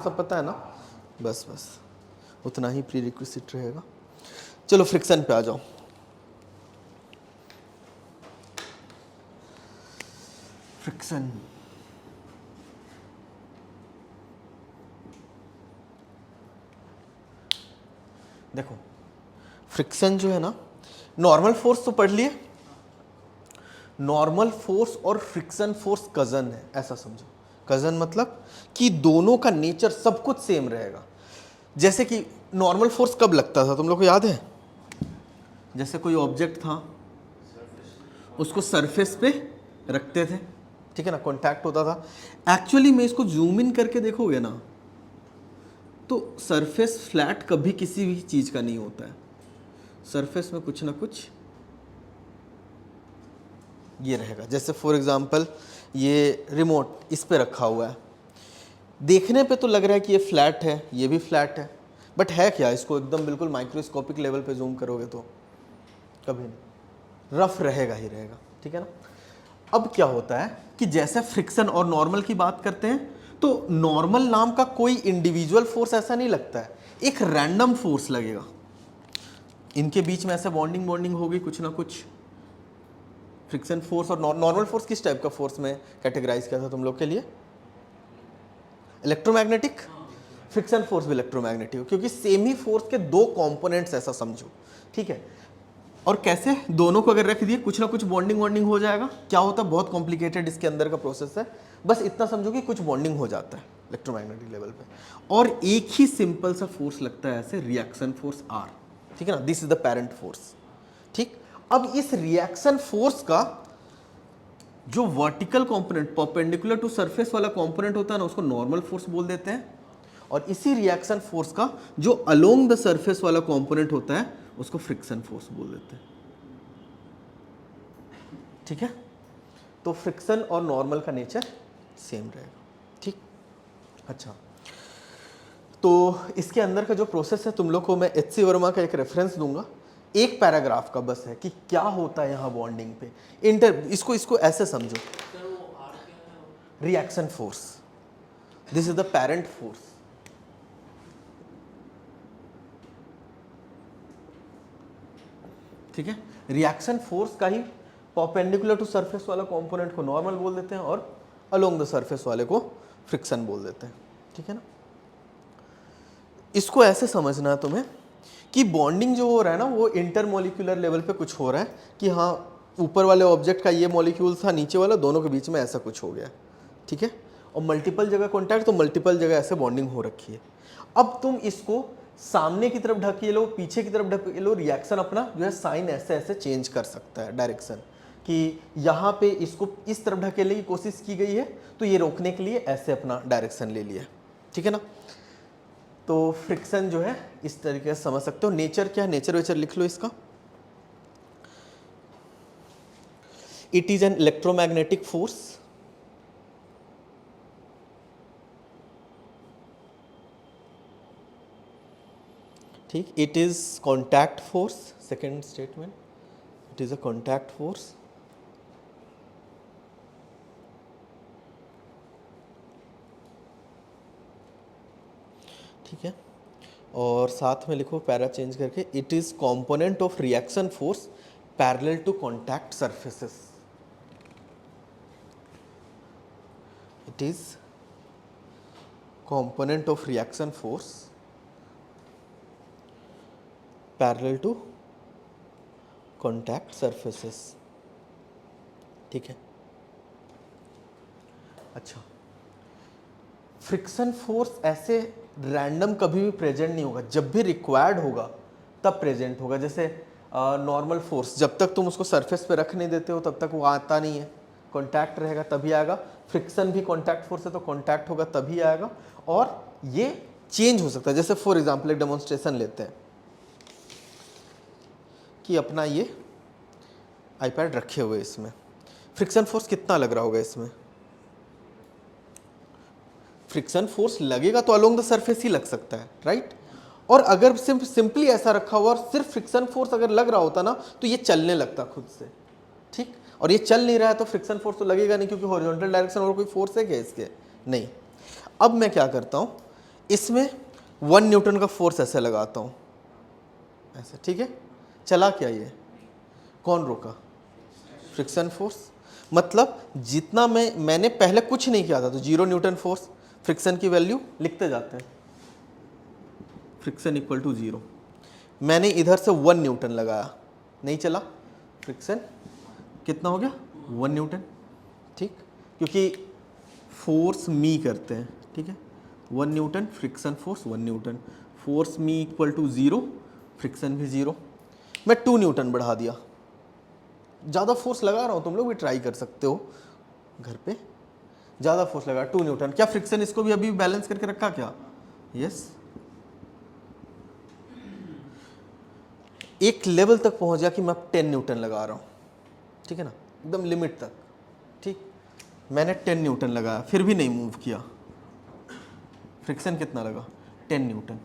सब पता है ना, बस बस उतना ही प्री रिक्विजिट रहेगा। चलो फ्रिक्शन पे आ जाओ। फ्रिक्शन देखो, फ्रिक्शन जो है ना, नॉर्मल फोर्स तो पढ़ लिए। नॉर्मल फोर्स और फ्रिक्शन फोर्स कजन है, ऐसा समझो। कजन मतलब कि दोनों का नेचर सब कुछ सेम रहेगा। जैसे कि नॉर्मल फोर्स कब लगता था तुम लोग को याद है? जैसे कोई ऑब्जेक्ट था, उसको सरफेस पे रखते थे, ठीक है ना, कांटेक्ट होता था। एक्चुअली में इसको जूम इन करके देखोगे ना, तो सरफेस फ्लैट कभी किसी भी चीज़ का नहीं होता है। सरफेस में कुछ ना कुछ ये रहेगा। जैसे फॉर एग्जांपल ये रिमोट इस पे रखा हुआ है, देखने पे तो लग रहा है कि ये फ्लैट है, ये भी फ्लैट है, बट है क्या? इसको एकदम बिल्कुल माइक्रोस्कोपिक लेवल पे जूम करोगे तो कभी नहीं, रफ रहेगा ही रहेगा, ठीक है ना। अब क्या होता है कि जैसे फ्रिक्शन और नॉर्मल की बात करते हैं, तो नॉर्मल नाम का कोई इंडिविजुअल फोर्स ऐसा नहीं लगता है, एक रैंडम फोर्स लगेगा। इनके बीच में ऐसे बॉन्डिंग बॉन्डिंग होगी कुछ ना कुछ। फ्रिक्शन फोर्स और नॉर्मल फोर्स किस टाइप का फोर्स में कैटेगराइज किया था तुम लोग के लिए? इलेक्ट्रोमैग्नेटिक। फ्रिक्शन फोर्स भी इलेक्ट्रोमैग्नेटिक, क्योंकि सेम ही फोर्स के दो कंपोनेंट्स ऐसा समझो, ठीक है। और कैसे दोनों को अगर रख दिए कुछ ना कुछ बॉन्डिंग वॉन्डिंग हो जाएगा। क्या होता है, बहुत कॉम्प्लिकेटेड इसके अंदर का प्रोसेस है, बस इतना समझो कि कुछ बॉन्डिंग हो जाता है इलेक्ट्रोमैग्नेटिक लेवल पे। और एक ही सिंपल सा फोर्स लगता है ऐसे, रिएक्शन फोर्स आर, ठीक है ना, this is the parent force, ठीक। अब इस रिएक्शन फोर्स का जो vertical component perpendicular to surface वाला कंपोनेंट होता है ना, उसको नॉर्मल फोर्स बोल देते हैं। और इसी रिएक्शन फोर्स का जो अलोंग द सरफेस वाला कंपोनेंट होता है, उसको फ्रिक्शन फोर्स बोल देते हैं, ठीक है। तो फ्रिक्शन और नॉर्मल का नेचर सेम रहेगा, ठीक। अच्छा, तो इसके अंदर का जो प्रोसेस है, तुम लोग को मैं एच सी वर्मा का एक रेफरेंस दूंगा, एक पैराग्राफ का बस है कि क्या होता है यहाँ बॉन्डिंग पे। इसको ऐसे समझो, reaction force, this is the parent force, ठीक है। रिएक्शन फोर्स का ही परपेंडिकुलर टू सरफेस वाला कंपोनेंट को नॉर्मल बोल देते हैं, और अलोंग द सरफेस वाले को फ्रिक्शन बोल देते हैं, ठीक है ना। इसको ऐसे समझना है तुम्हें कि बॉन्डिंग जो हो रहा है ना, वो इंटरमोलिकुलर लेवल पे कुछ हो रहा है कि हाँ, ऊपर वाले ऑब्जेक्ट का ये मॉलिक्यूल था, नीचे वाला, दोनों के बीच में ऐसा कुछ हो गया, ठीक है। और मल्टीपल जगह कॉन्टैक्ट, तो मल्टीपल जगह ऐसे बॉन्डिंग हो रखी है। अब तुम इसको सामने की तरफ ढकेलो, पीछे की तरफ ढकेलो, रिएक्शन अपना जो है साइन ऐसे ऐसे चेंज कर सकता है डायरेक्शन, कि यहाँ पे इसको इस तरफ ढकेलने की कोशिश की गई है, तो ये रोकने के लिए ऐसे अपना डायरेक्शन ले लिया, ठीक है ना। तो फ्रिक्शन जो है इस तरीके से समझ सकते हो। नेचर क्या है, नेचर वेचर लिख लो इसका। It is an electromagnetic force, ठीक। It is contact force, second statement, it is a contact force, ठीक है। और साथ में लिखो पैरा चेंज करके, it is component of reaction force parallel to contact surfaces. It is component of reaction force parallel to contact surfaces, ठीक है। अच्छा, फ्रिक्शन फोर्स ऐसे रैंडम कभी भी प्रेजेंट नहीं होगा, जब भी रिक्वायर्ड होगा तब प्रेजेंट होगा। जैसे नॉर्मल फोर्स, जब तक तुम उसको सरफेस पे रख नहीं देते हो तब तक वो आता नहीं है, कांटेक्ट रहेगा तभी आएगा। फ्रिक्शन भी कांटेक्ट फोर्स है, तो कांटेक्ट होगा तभी आएगा, और ये चेंज हो सकता है। जैसे फॉर एग्जांपल एक डेमोन्स्ट्रेशन लेते हैं कि अपना ये आईपैड रखे हुए, इसमें फ्रिक्शन फोर्स कितना लग रहा होगा? इसमें फ्रिक्शन फोर्स लगेगा तो अलोंग द सरफेस ही लग सकता है, राइट। और अगर सिंपली ऐसा रखा हुआ और सिर्फ फ्रिक्शन फोर्स अगर लग रहा होता ना, तो ये चलने लगता खुद से, ठीक। और ये चल नहीं रहा है तो फ्रिक्शन फोर्स तो लगेगा नहीं, क्योंकि हॉरिजॉन्टल डायरेक्शन और कोई फोर्स है क्या इसके? नहीं। अब मैं क्या करता हूँ, इसमें 1 न्यूटन का फोर्स ऐसे लगाता हूँ, ऐसे, ठीक है, चला क्या ये, कौन रोका, फ्रिक्शन फोर्स। मतलब जितना मैंने पहले कुछ नहीं किया था, तो 0 न्यूटन फोर्स, फ्रिक्शन की वैल्यू लिखते जाते हैं, फ्रिक्शन इक्वल टू 0। मैंने इधर से 1 न्यूटन लगाया, नहीं चला, फ्रिक्शन कितना हो गया, 1 न्यूटन, ठीक, क्योंकि फोर्स मी करते हैं, ठीक है, 1 newton, friction force 1 newton, force मी इक्वल टू 0, फ्रिक्शन भी 0। मैं 2 न्यूटन बढ़ा दिया, ज़्यादा फोर्स लगा रहा हूँ, तुम लोग भी ट्राई कर सकते हो घर पे, ज़्यादा फोर्स लगा 2 न्यूटन। क्या फ्रिक्शन इसको भी अभी बैलेंस करके रखा क्या, यस। एक लेवल तक पहुंच गया कि मैं 10 न्यूटन लगा रहा हूँ, ठीक है ना, एकदम लिमिट तक, ठीक, मैंने 10 न्यूटन लगाया, फिर भी नहीं मूव किया, फ्रिक्शन कितना लगा, 10 न्यूटन।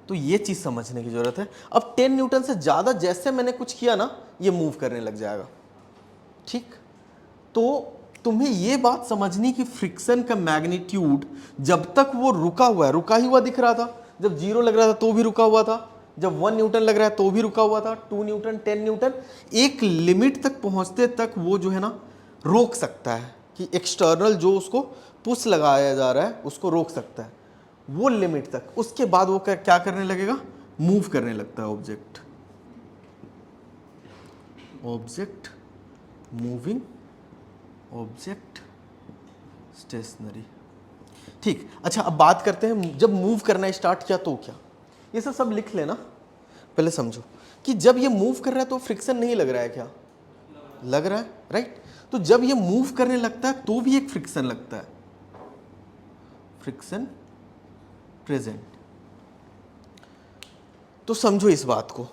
तो ये चीज़ समझने की ज़रूरत है। अब 10 न्यूटन से ज़्यादा जैसे मैंने कुछ किया ना, ये मूव करने लग जाएगा, ठीक। तो तुम्हें ये बात समझनी कि फ्रिक्शन का मैग्नीट्यूड जब तक वो रुका हुआ है, रुका ही हुआ दिख रहा था, जब 0 लग रहा था तो भी रुका हुआ था, जब 1 न्यूटन लग रहा है तो भी रुका हुआ था, 2 न्यूटन, 10 न्यूटन, एक लिमिट तक पहुंचते तक वो जो है ना रोक सकता है, कि एक्सटर्नल जो उसको पुश लगाया जा रहा है उसको रोक सकता है वो लिमिट तक। उसके बाद वो क्या करने लगेगा, मूव करने लगता है object, object moving, object stationary, ठीक। अच्छा, अब बात करते हैं जब मूव करना स्टार्ट किया तो क्या, ये सब लिख लेना, पहले समझो कि जब ये मूव कर रहा है तो फ्रिक्शन नहीं लग रहा है, क्या लग रहा है, राइट। तो जब ये मूव करने लगता है तो भी एक फ्रिक्शन लगता है, फ्रिक्शन प्रेजेंट। तो समझो इस बात को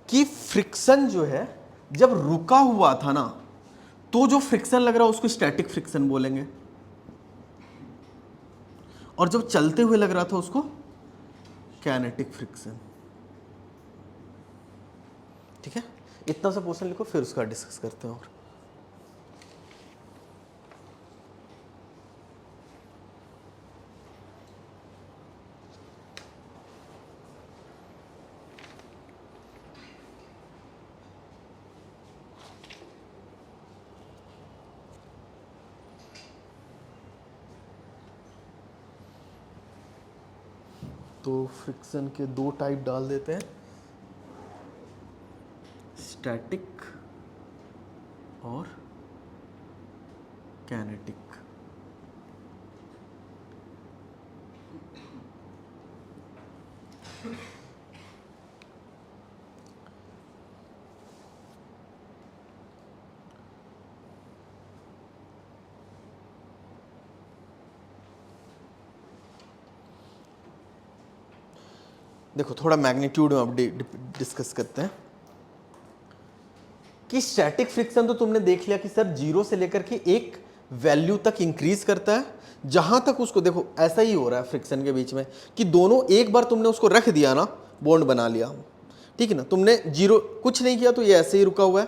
कि फ्रिक्शन जो है जब रुका हुआ था ना, तो जो फ्रिक्शन लग रहा है उसको स्टैटिक फ्रिक्शन बोलेंगे, और जब चलते हुए लग रहा था उसको काइनेटिक फ्रिक्शन, ठीक है। इतना सा पोर्शन लिखो, फिर उसका डिस्कस करते हैं। और तो फ्रिक्शन के 2 टाइप डाल देते हैं, स्टैटिक और काइनेटिक। देखो थोड़ा मैग्नीट्यूड में अब डिस्कस करते हैं कि स्टैटिक फ्रिक्शन तो तुमने देख लिया कि सर 0 से लेकर के एक वैल्यू तक इंक्रीज करता है, जहां तक उसको देखो ऐसा ही हो रहा है फ्रिक्शन के बीच में कि दोनों, एक बार तुमने उसको रख दिया ना, बॉन्ड बना लिया, ठीक है ना, तुमने 0 कुछ नहीं किया तो ये ऐसे ही रुका हुआ है,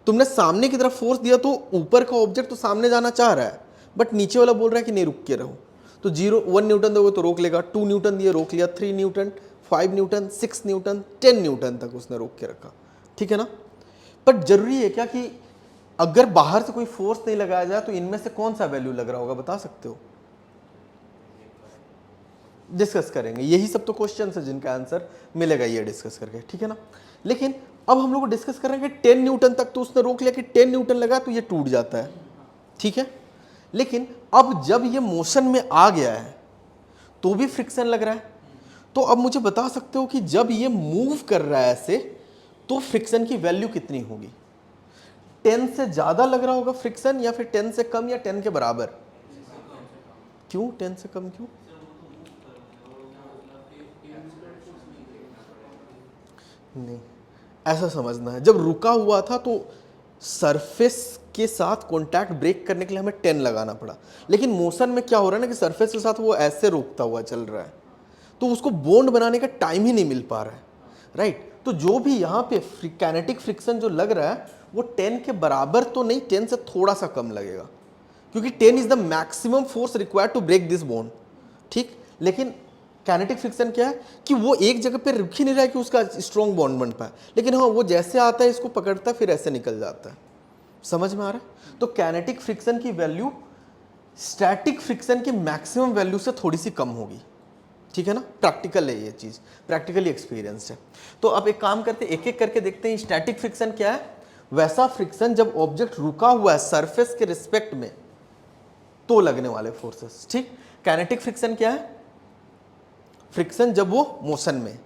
तुमने सामने की तरफ फोर्स दिया तो ऊपर का ऑब्जेक्ट तो सामने जाना चाह रहा है, बट नीचे वाला बोल रहा है कि नहीं रुक के रहो, तो 1 न्यूटन दोगे तो रोक लेगा, 2 न्यूटन दिए रोक लिया, 3 न्यूटन, 5 न्यूटन, 6 न्यूटन, 10 न्यूटन तक उसने रोक के रखा, ठीक है ना। बट जरूरी है क्या कि अगर बाहर से कोई फोर्स नहीं लगाया जाए तो इनमें से कौन सा वैल्यू लग रहा होगा, बता सकते हो, डिस्कस करेंगे, यही सब तो क्वेश्चन है जिनका आंसर मिलेगा ये डिस्कस करके, ठीक है ना। लेकिन अब हम लोग डिस्कस करेंगे 10 न्यूटन तक, तो उसने रोक लिया कि 10 न्यूटन लगा तो ये टूट जाता है, ठीक है। लेकिन अब जब ये मोशन में आ गया है तो भी फ्रिक्शन लग रहा है, तो अब मुझे बता सकते हो कि जब ये मूव कर रहा है ऐसे तो फ्रिक्शन की वैल्यू कितनी होगी, 10 से ज्यादा लग रहा होगा फ्रिक्शन, या फिर 10 से कम, या 10 के बराबर, क्यों 10 से कम क्यों, नहीं ऐसा समझना है, जब रुका हुआ था तो सरफेस के साथ कांटेक्ट ब्रेक करने के लिए हमें 10 लगाना पड़ा, लेकिन मोशन में क्या हो रहा है ना कि सरफेस के साथ वो ऐसे रोकता हुआ चल रहा है, तो उसको बॉन्ड बनाने का टाइम ही नहीं मिल पा रहा है, राइट। तो जो भी यहाँ पे काइनेटिक फ्रिक्शन जो लग रहा है वो 10 के बराबर तो नहीं, 10 से थोड़ा सा कम लगेगा, क्योंकि 10 is the maximum force required to break this bond, ठीक। लेकिन काइनेटिक फ्रिक्शन क्या है कि वो एक जगह पे रुक ही नहीं रहा है कि उसका स्ट्रॉन्ग बॉन्ड बन पाए, लेकिन हाँ वो जैसे आता है इसको पकड़ता है फिर ऐसे निकल जाता है। समझ में आ रहा है? तो काइनेटिक फ्रिक्शन की वैल्यू स्टैटिक फ्रिक्शन की मैक्सिमम वैल्यू से थोड़ी सी कम होगी। ठीक है ना, प्रैक्टिकल है ये चीज, प्रैक्टिकली एक्सपीरियंस है। तो अब एक काम करते एक एक करके देखते हैं। स्टैटिक फ्रिक्शन क्या है? वैसा फ्रिक्शन जब ऑब्जेक्ट रुका हुआ है सरफेस के रिस्पेक्ट में तो लगने वाले फोर्सेस। ठीक। काइनेटिक फ्रिक्शन क्या है? फ्रिक्शन जब वो मोशन में।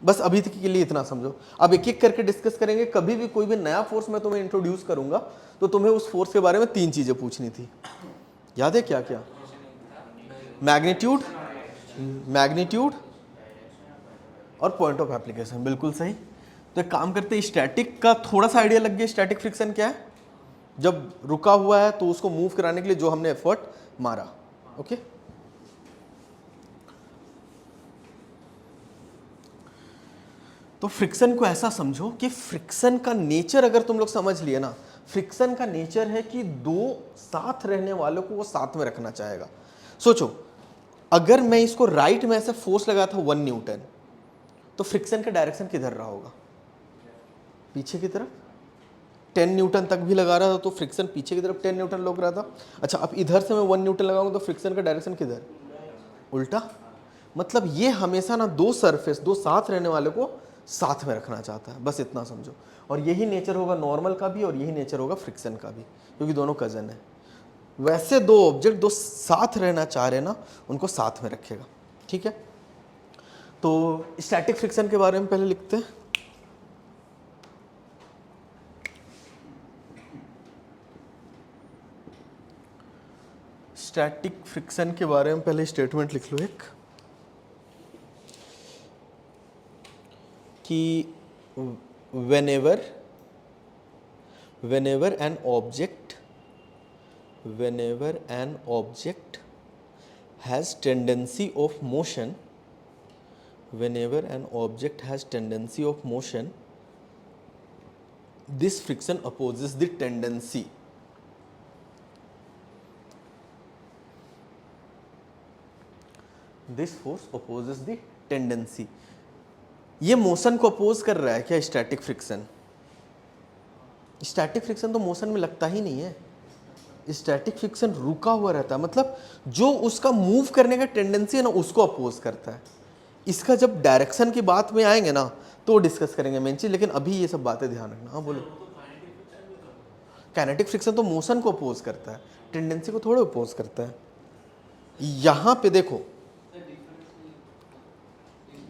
बस अभी तक के लिए इतना समझो। अब एक एक करके डिस्कस करेंगे। कभी भी कोई भी नया फोर्स मैं तुम्हें इंट्रोड्यूस करूंगा तो तुम्हें उस फोर्स के बारे में 3 चीजें पूछनी थी। याद है क्या क्या? मैग्नीट्यूड, मैग्नीट्यूड और पॉइंट ऑफ एप्लीकेशन। बिल्कुल सही। तो एक काम करते हैं, स्टैटिक का थोड़ा सा आइडिया लग गया। स्टैटिक फ्रिक्शन क्या है? जब रुका हुआ है तो उसको मूव कराने के लिए जो हमने एफर्ट मारा। ओके। तो फ्रिक्शन को ऐसा समझो कि फ्रिक्शन का नेचर अगर तुम लोग समझ लिए ना, फ्रिक्शन का नेचर है कि दो साथ रहने वालों को वो साथ में रखना चाहेगा। सोचो, अगर मैं इसको राइट में ऐसे फोर्स लगा था 1 न्यूटन, तो फ्रिक्शन का डायरेक्शन किधर रहा होगा? पीछे की तरफ। 10 न्यूटन तक भी लगा रहा था तो फ्रिक्शन पीछे की तरफ 10 न्यूटन लग रहा था। अच्छा, अब इधर से मैं 1 न्यूटन लगाऊंगा तो फ्रिक्शन का डायरेक्शन किधर? उल्टा। मतलब ये हमेशा ना दो सरफेस, दो साथ रहने वाले को साथ में रखना चाहता है। बस इतना समझो। और यही नेचर होगा नॉर्मल का भी और यही नेचर होगा फ्रिक्शन का भी, क्योंकि दोनों कजन है। वैसे दो ऑब्जेक्ट दो साथ रहना चाह रहे ना, उनको साथ में रखेगा। ठीक है। तो स्टैटिक फ्रिक्शन के बारे में पहले लिखते हैं। स्टैटिक फ्रिक्शन के बारे में पहले स्टेटमेंट लिख लो एक, कि whenever an object has tendency of motion, whenever an object has tendency of motion, this friction opposes the tendency. This force opposes the tendency. ये मोशन को अपोज कर रहा है क्या? Static friction. स्टैटिक फ्रिक्शन तो मोशन में लगता ही नहीं है। स्टैटिक फ्रिक्शन रुका हुआ रहता है, मतलब जो उसका मूव करने का टेंडेंसी है ना उसको अपोज करता है। इसका जब डायरेक्शन की बात में आएंगे ना तो डिस्कस करेंगे मेन चीज, लेकिन अभी ये सब बातें ध्यान रखना। हाँ बोलो। काइनेटिक फ्रिक्शन तो मोशन को अपोज करता है, टेंडेंसी को थोड़ा अपोज करता है। यहां पे देखो,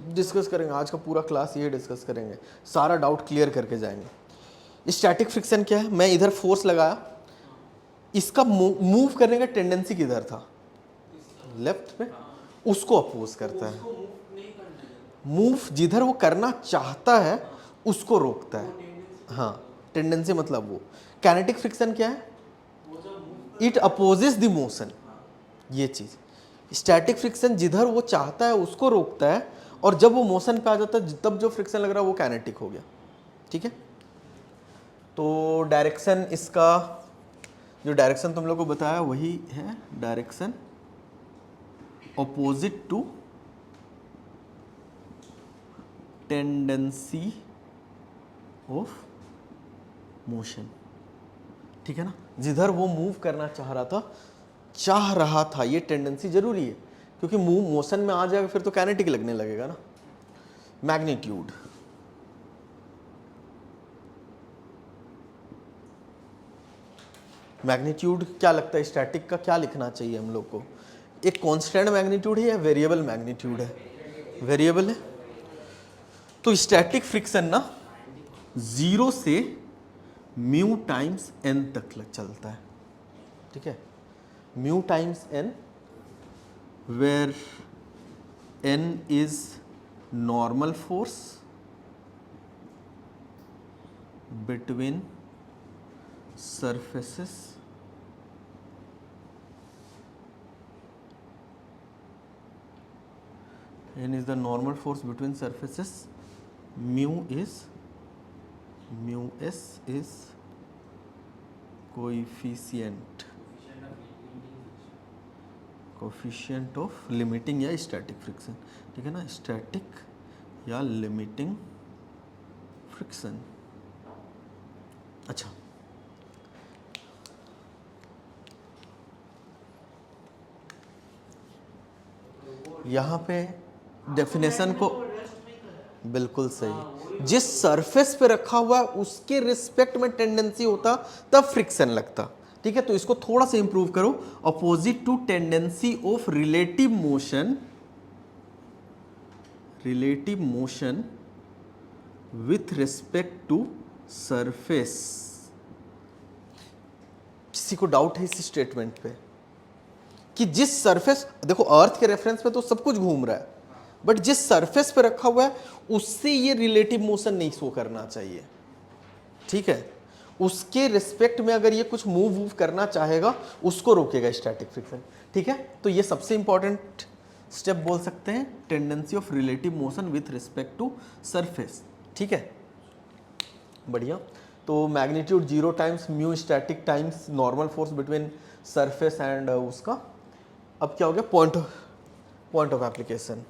डिस्कस करेंगे आज का पूरा क्लास, ये डिस्कस करेंगे, सारा डाउट क्लियर करके जाएंगे। स्टैटिक फ्रिक्शन क्या है? मैं इधर फोर्स लगाया, इसका मूव करने का टेंडेंसी किधर था? लेफ्ट में। उसको अपोज करता है। मूव जिधर वो करना चाहता है उसको रोकता है। हाँ, टेंडेंसी मतलब वो। काइनेटिक फ्रिक्शन क्या है? इट अपोजेस द मोशन, ये चीज। स्टैटिक फ्रिक्शन जिधर वो चाहता है उसको रोकता है, और जब वो मोशन पे आ जाता है तब जो फ्रिक्शन लग रहा है वो काइनेटिक हो गया। ठीक है। तो डायरेक्शन, इसका जो डायरेक्शन तुम लोगों को बताया वही है direction opposite to tendency of motion. ठीक है ना, जिधर वो मूव करना चाह रहा था, ये टेंडेंसी जरूरी है क्योंकि मूव मोशन में आ जाएगा फिर तो काइनेटिक लगने लगेगा ना। मैग्नीट्यूड, मैग्नीट्यूड क्या लगता है स्टैटिक का क्या लिखना चाहिए हम लोग को? एक कांस्टेंट मैग्नीट्यूड है या वेरिएबल मैग्नीट्यूड है? वेरिएबल है। तो स्टैटिक फ्रिक्शन ना 0 से म्यू टाइम्स n तक चलता है। ठीक है, mu times n, where n is normal force between surfaces n is the normal force between surfaces, mu s is coefficient coefficient of limiting या स्टैटिक फ्रिक्शन, ठीक है ना, स्टैटिक या लिमिटिंग फ्रिक्शन। अच्छा, यहाँ पे डेफिनेशन को बिल्कुल सही, जिस सरफेस पे रखा हुआ है उसके रिस्पेक्ट में टेंडेंसी होता तब फ्रिक्शन लगता, ठीक है। तो इसको थोड़ा सा इंप्रूव करो, opposite to tendency of relative motion with respect to surface. किसी को डाउट है इस स्टेटमेंट पे कि जिस सरफेस, देखो अर्थ के रेफरेंस पे तो सब कुछ घूम रहा है, बट जिस सरफेस पे रखा हुआ है उससे ये रिलेटिव मोशन नहीं शो करना चाहिए, ठीक है। उसके रिस्पेक्ट में अगर ये कुछ मूव करना चाहेगा उसको रोकेगा स्टैटिक फ्रिक्शन, ठीक है। तो ये सबसे इंपॉर्टेंट स्टेप बोल सकते हैं, tendency of relative motion with respect to surface, ठीक है। बढ़िया। तो magnitude 0 times mu static times normal force between surface and उसका। अब क्या हो गया, point of application.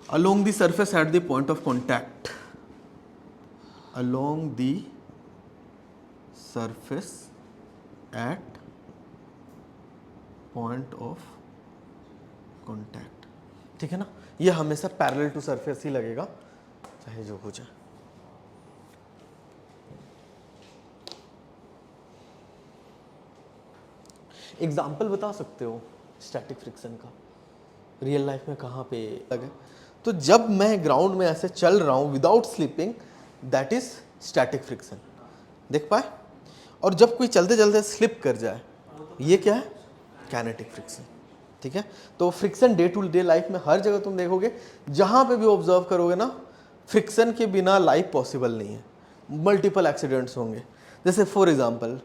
along the surface at the point of contact, along the surface at point of contact, ठीक है ना। ये हमेशा पैरेलल टू सरफेस ही लगेगा चाहे जो हो जाए। एग्जाम्पल बता सकते हो स्टैटिक फ्रिक्शन का रियल लाइफ में कहाँ पे लगे? तो जब मैं ग्राउंड में ऐसे चल रहा हूँ without slipping, that is static friction, देख पाए। और जब कोई चलते चलते स्लिप कर जाए, ये क्या है, काइनेटिक फ्रिक्शन, ठीक है। तो friction day to day life में हर जगह तुम देखोगे, जहाँ पे भी ऑब्जर्व करोगे ना, फ्रिक्शन के बिना लाइफ पॉसिबल नहीं है। मल्टीपल एक्सीडेंट्स होंगे, जैसे फॉर एग्जाम्पल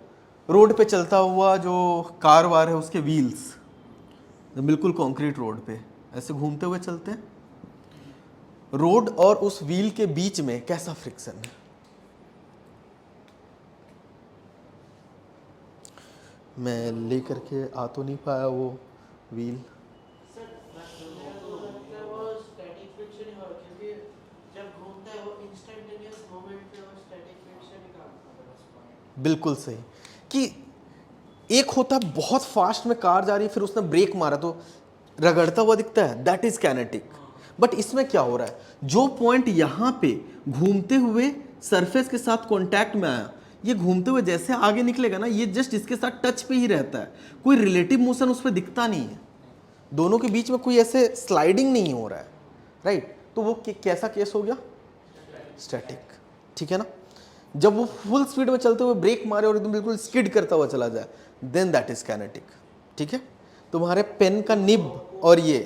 रोड पे चलता हुआ जो कार वार है उसके व्हील्स बिल्कुल कंक्रीट रोड पे ऐसे घूमते हुए चलते हैं, रोड और उस व्हील के बीच में कैसा फ्रिक्शन है। मैं लेकर के आ तो नहीं पाया वो व्हील, बिल्कुल सही। कि एक होता है बहुत फास्ट में कार जा रही है, फिर उसने ब्रेक मारा तो रगड़ता हुआ दिखता है, दैट इज काइनेटिक। बट इसमें क्या हो रहा है, जो पॉइंट यहाँ पे घूमते हुए सरफेस के साथ कांटेक्ट में आया, ये घूमते हुए जैसे आगे निकलेगा ना, ये जस्ट इसके साथ टच पे ही रहता है, कोई रिलेटिव मोशन उस पर दिखता नहीं है, दोनों के बीच में कोई ऐसे स्लाइडिंग नहीं हो रहा है, राइट। तो वो कैसा केस हो गया, स्टैटिक, ठीक है ना। जब वो फुल स्पीड में चलते हुए ब्रेक मारे और एकदम बिल्कुल स्किड करता हुआ चला जाए, देन दैट इज काइनेटिक, ठीक है। तुम्हारे पेन का निब और ये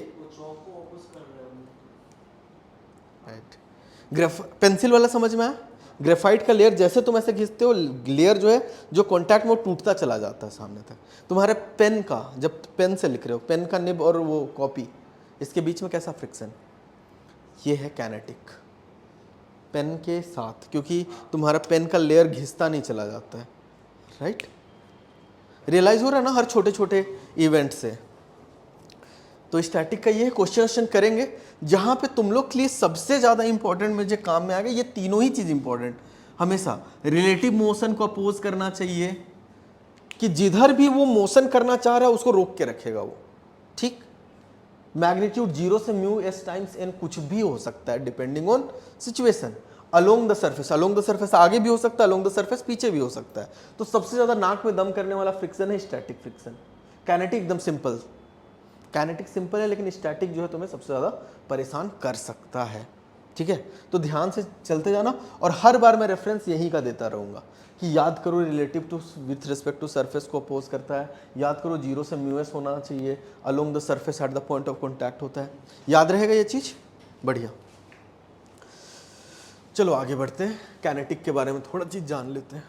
पेंसिल वाला समझ में आया, ग्रेफाइट का लेयर जैसे तुम ऐसे खींचते हो, लेयर जो है जो कांटेक्ट में वो टूटता चला जाता है सामने तक। तुम्हारे पेन का, जब पेन से लिख रहे हो, पेन का निब और वो कॉपी, इसके बीच में कैसा फ्रिक्शन, ये है काइनेटिक, पेन के साथ, क्योंकि तुम्हारा पेन का लेयर घिसता नहीं चला जाता है, राइट। रियलाइज हो रहा है ना हर छोटे छोटे इवेंट से। तो स्टैटिक का ये क्वेश्चन करेंगे, जहां पे तुम लोग के लिए सबसे ज्यादा इंपॉर्टेंट मुझे काम में आ गया, ये तीनों ही चीज इंपॉर्टेंट। हमेशा रिलेटिव मोशन को अपोज करना चाहिए, कि जिधर भी वो मोशन करना चाह रहा है उसको रोक के रखेगा वो, ठीक। मैग्नीट्यूड 0 से म्यू एस टाइम्स एन कुछ भी हो सकता है depending on situation. Along the surface आगे भी हो सकता है, अलोंग द सरफेस पीछे भी हो सकता है। तो सबसे ज्यादा नाक में दम करने वाला फ्रिक्शन है स्टैटिक फ्रिक्शन। काइनेटिक एकदम सिंपल, काइनेटिक सिंपल है, लेकिन स्टैटिक जो है तुम्हें सबसे ज़्यादा परेशान कर सकता है, ठीक है। तो ध्यान से चलते जाना, और हर बार मैं रेफरेंस यही का देता रहूँगा कि याद करो relative to with respect to surface को अपोज करता है, याद करो 0 से म्यू एस होना चाहिए, along the surface at the point of contact होता है। याद रहेगा ये चीज़, बढ़िया। चलो आगे बढ़ते हैं, काइनेटिक के बारे में थोड़ा चीज़ जान लेते हैं।